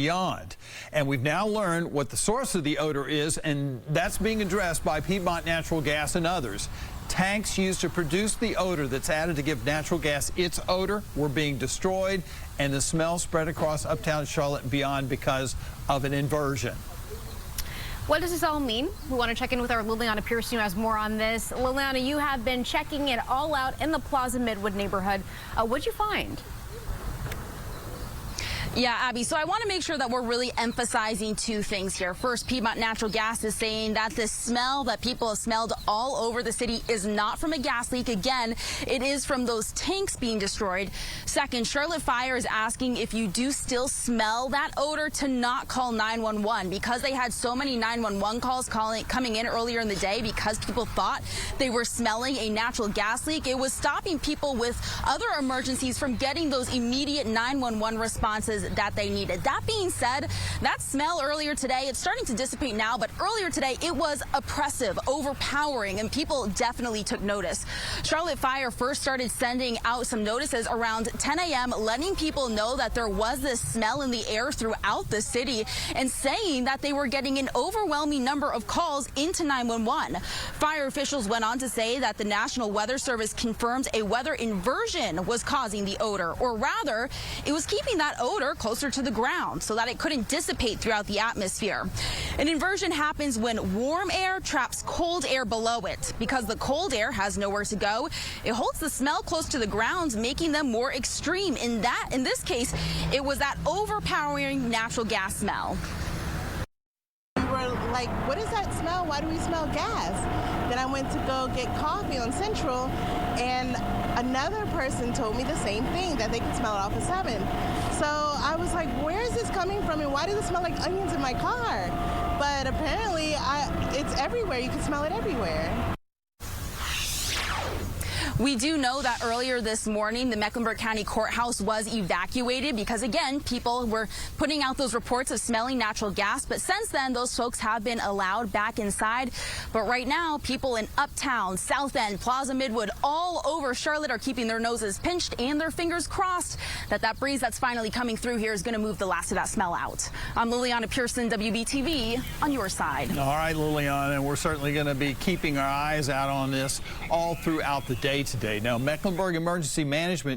beyond. And we've now learned what the source of the odor is, and that's being addressed by Piedmont Natural Gas and others. Tanks used to produce the odor that's added to give natural gas its odor were being destroyed, and the smell spread across uptown Charlotte and beyond because of an inversion. What does this all mean? We want to check in with our Lileana Pearson, who has more on this. Lileana, you have been checking it all out in the Plaza Midwood neighborhood. What'd you find? Yeah, Abby, so I want to make sure that we're really emphasizing two things here. First, Piedmont Natural Gas is saying that the smell that people have smelled all over the city is not from a gas leak. Again, it is from those tanks being destroyed. Second, Charlotte Fire is asking if you do still smell that odor to not call 911, because they had so many 911 calls coming in earlier in the day because people thought they were smelling a natural gas leak. It was stopping people with other emergencies from getting those immediate 911 responses that they needed. That being said, that smell earlier today, it's starting to dissipate now, but earlier today it was oppressive, overpowering, and people definitely took notice. Charlotte Fire first started sending out some notices around 10 a.m., letting people know that there was this smell in the air throughout the city and saying that they were getting an overwhelming number of calls into 911. Fire officials went on to say that the National Weather Service confirmed a weather inversion was causing the odor, or rather, it was keeping that odor closer to the ground so that it couldn't dissipate throughout the atmosphere. An inversion happens when warm air traps cold air below it. Because the cold air has nowhere to go, it holds the smell close to the ground, making them more extreme. In this case, it was that overpowering natural gas smell. We were like, what is that smell? Why do we smell gas? Then I went to go get coffee on Central, and another person told me the same thing, that they could smell it off of 7. So I was like, where is this coming from, and why does it smell like onions in my car? But apparently it's everywhere. You can smell it everywhere. We do know that earlier this morning, the Mecklenburg County Courthouse was evacuated because, again, people were putting out those reports of smelling natural gas. But since then, those folks have been allowed back inside. But right now, people in Uptown, South End, Plaza Midwood, all over Charlotte are keeping their noses pinched and their fingers crossed that that breeze that's finally coming through here is going to move the last of that smell out. I'm Lileana Pearson, WBTV, on your side. All right, Lileana, and we're certainly going to be keeping our eyes out on this all throughout the day today. Now, Mecklenburg Emergency Management